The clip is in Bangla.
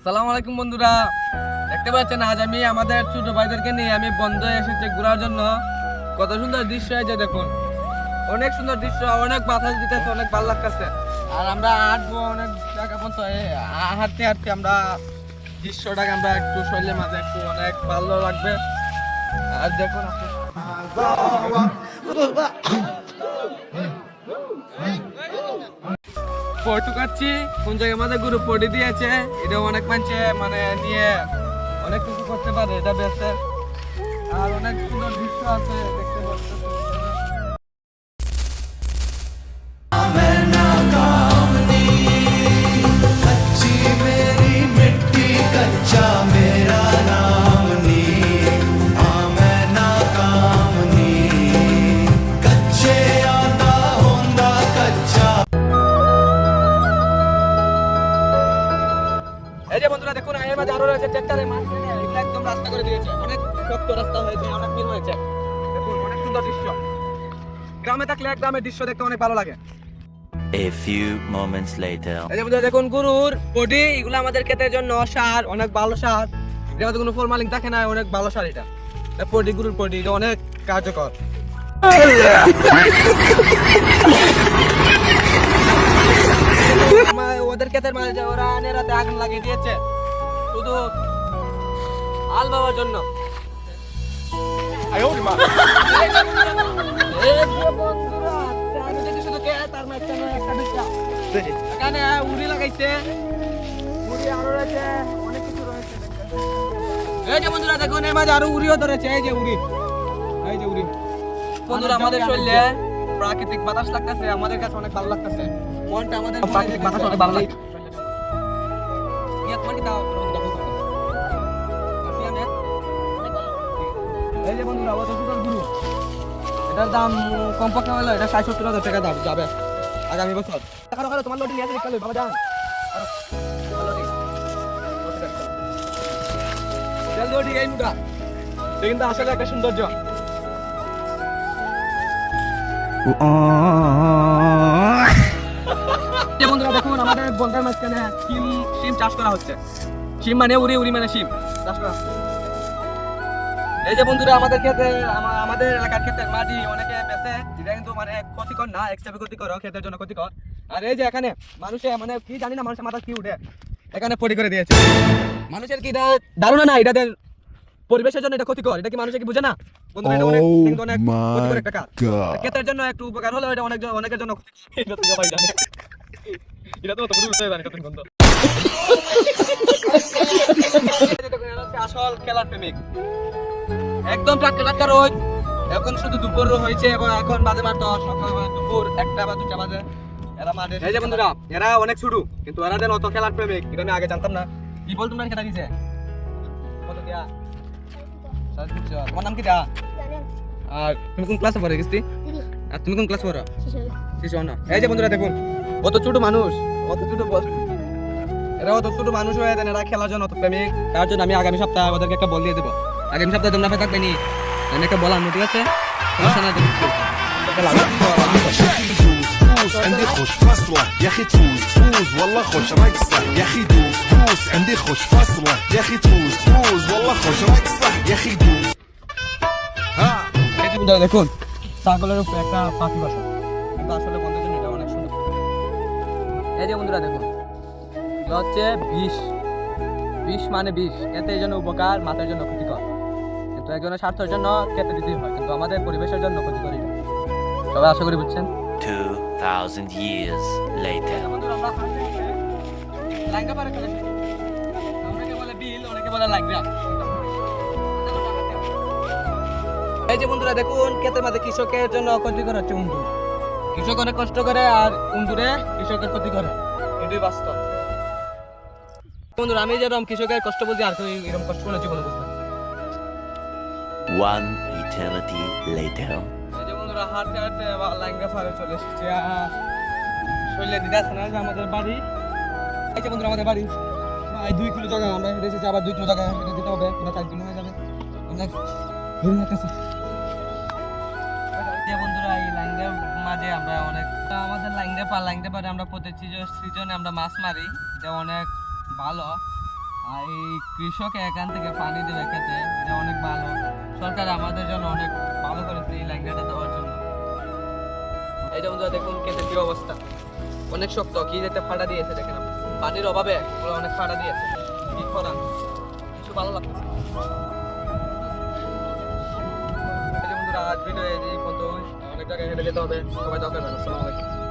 আসসালামু আলাইকুম বন্ধুরা, দেখতে পাচ্ছেন আজ আমি আমাদের ছোট ভাইদেরকে নিয়ে আমি বন্ধে এসেছি ঘোরার জন্য। কত সুন্দর দৃশ্য আছে দেখুন, অনেক সুন্দর দৃশ্য, অনেক বাতাস দিতেছে, অনেক ভালো লাগতেছে। আর আমরা হাঁটবো অনেক জায়গা পর্যন্ত, হাঁটতে হাঁটতে আমরা দৃশ্যটাকে আমরা একটু শরীরের মাঝে একটু অনেক ভালো লাগবে। আর দেখুন ফটো কাটছি কোন জায়গার মধ্যে গ্রুপ ফটো দিয়েছে, এটা অনেক মানুষে মানে নিয়ে অনেক কিছু করতে পারে এটা বেসে। আর অনেক সুন্দর দৃশ্য আছে দেখতে পাচ্ছেন। এই যে বন্ধুরা দেখুন, এর মাঝে আরো রয়েছে ট্রাক্টরের মাঝখানে এগুলো একদম রাস্তা করে দিয়েছে, অনেক শক্ত রাস্তা হয়েছে, অনেক মিল হয়েছে। দেখুন অনেক সুন্দর দৃশ্য, গ্রামে থাকলে গ্রামের দৃশ্য দেখতে অনেক ভালো লাগে। A few moments later. এই যে বন্ধুরা দেখুন গরুর বডি, এগুলো আমাদের ক্ষেতের জন্য সার, অনেক ভালো সার। এর মধ্যে কোনো ফরমালিন থাকে না, অনেক ভালো সার এটা। পডি, গরুর পডি এটা অনেক কার্যকর। ওদের ক্ষেতের মাঝে ওরা নেরাতে আগুন লাগিয়ে দিয়েছে শুধু হাল বাবার জন্য। এখানে উড়ি লাগাইছে, উড়ি আরো রয়েছে, অনেক কিছু রয়েছে। এই যে বন্ধুরা দেখুন, এর মাঝে আরো উড়িও ধরেছে, এই যে উড়ি, এই যে উড়ি। বন্ধুরা আমাদের শরীরে প্রাকৃতিক বাতাস লাগতেছে, আমাদের কাছে অনেক ভালো লাগতেছে, মনটা আমাদের প্রাকৃতিক বাতাস অনেক ভালো লাগে। এই যে বন্ধুরা অত সুন্দর গুরু, এটার দাম কমপক্ষে হলো এটা ৬০-৭০ হাজার টাকা দাম যাবে আগামী বছর। কারো কারো তোমার লোডিং নিয়ে আসলে বাবা যান লোডিং এই মুটা, এটা কিন্তু আসলে একটা সৌন্দর্য। যে বন্ধুরা দেখুন, আমাদের বন্ধার মাঝখানে শিম চাষ করা হচ্ছে। শিম মানে উড়ি, উড়ি মানে শিম চাষ করা হচ্ছে। এই যে বন্ধুরা আমাদের ক্ষেতে, আমাদের এলাকার ক্ষেতের মাটি অনেকে বেঁচে, এটা কিন্তু মানে ক্ষতিকর না, এক্সট্রা ক্ষতিকর, ক্ষেতের জন্য ক্ষতিকর। আর এই যে এখানে মানুষে মানে কি জানি না, মানুষের মাথা কি উঠে এখানে পরি করে দিয়েছে। মানুষের কি এটা ধারণা না এটাদের পরিবেশের জন্য এটা ক্ষতিকর, এটা কি মানুষে কি বুঝে না? বন্ধুরা এটা অনেক কিন্তু অনেক ক্ষতিকর একটা কাজ। ক্ষেতের জন্য একটু উপকার হলো, এটা অনেক অনেকের জন্য ক্ষতিকর। এটা তো সবাই জানে, এটা তো বুঝতে জানি কত বন্ধু। আসল খেলার প্রেমিক, একদম টাটকা টাটকা রোদ। এখন শুধু দুপুর হয়েছে এবং এখন বাজে মাত্র সকাল দুপুর 1টা বা 2টা বাজে। এরা মাঠে, এই যে বন্ধুরা এরা অনেক ছোট কিন্তু এরা যেন অত খেলার প্রেমিক এটা আমি আগে জানতাম না। কি বল তোমরা খেলা দিছে কত দিয়া? তোমার নাম কি দা? আর তুমি কোন ক্লাসে পড়ে গেছি? আর তুমি কোন ক্লাস পড়ো? শিশু না। এই যে বন্ধুরা দেখুন, অত ছোট মানুষ, অত ছোট এরা অত ছোট মানুষ হয়ে দেন, এরা খেলার জন্য অত প্রেমিক। তার জন্য আমি আগামী সপ্তাহে ওদেরকে একটা বল দিয়ে দেবো। আগামী সপ্তাহে তোমরা থাকবে নি, আমি একটা বল আনবো, ঠিক আছে? عندي خوش فاصلة يا اخي تفوز فوز والله خوش رقصة يا اخي دوس دوس عندي خوش فاصلة يا اخي تفوز فوز والله خوش رقصة يا اخي دوس ها। দেখুন ছাগলের উপরে একটা পাখি বসা, কিন্তু আসলে বন্ধুদের জন্য এটা অনেক সুন্দর। এই যে বন্ধুরা দেখুন, এটা হচ্ছে বিষ। বিষ মানে বিষ, খেতে এই জন্য উপকার, মাথার জন্য ক্ষতিকর, কিন্তু একজনের স্বার্থের জন্য খেতে দিতেই হয়, কিন্তু আমাদের পরিবেশের জন্য ক্ষতিকর এটা। সবাই আশা করি বুঝছেন। 2000 years later. বন্ধুরা আমরা লাইঙ্গা পারে চলে এসেছি, অনেকে বলে বিল, অনেকে বলে লাইঙ্গা। এই যে বন্ধুরা দেখুন, ক্ষেতের মাঝে কৃষকের জন্য ক্ষতিকর হচ্ছে উন্দুর। কৃষক অনেক কষ্ট করে আর উন্দুরে কৃষকের ক্ষতি করে, এটাই বাস্তব। বন্ধুরা আমি যেরকম কৃষকের কষ্ট বুঝি, আর কেউ এরকম কষ্ট করে জীবনে বুঝতে। One eternity later. এই যে বন্ধুরা হাঁটতে হাঁটতে লাইঙ্গা পারে চলে এসেছি, শরীরে দিদা আছে না যে আমাদের বাড়ি। এই যে বন্ধুরা আমাদের বাড়ি 2 কিলো জায়গা, আমরা হেঁটে এসেছি, আবার 2 কিলো জায়গা হেঁটে দিতে হবে, 4 দিন হয়ে যাবে। অনেক দূর লাগতেছে। বন্ধুরা এই লাইঙ্গা মাঝে আমরা অনেক, আমাদের লাইঙ্গা পারে আমরা প্রতি সিজনে আমরা মাছ মারি, এটা অনেক ভালো। আর এই কৃষক এখান থেকে পানি দেবে খেতে, এটা অনেক ভালো। সরকার আমাদের জন্য অনেক ভালো করেছে এই লাইনটা দেওয়ার জন্য। এই যে বন্ধুরা দেখুন ক্ষেতের কি অবস্থা, অনেক শক্ত, কি যেতে ফাটা দিয়েছে দেখেন আপনি। পানির অভাবে পুরো অনেক ফাটা দিয়েছে, কি করা, কিছু ভালো লাগতেছে। এই যে বন্ধুরা আজ ভিডিও এই পর্যন্ত, অনেক জায়গায় হেঁটে যেতে হবে, সবাই দরকার। আসসালামু আলাইকুম।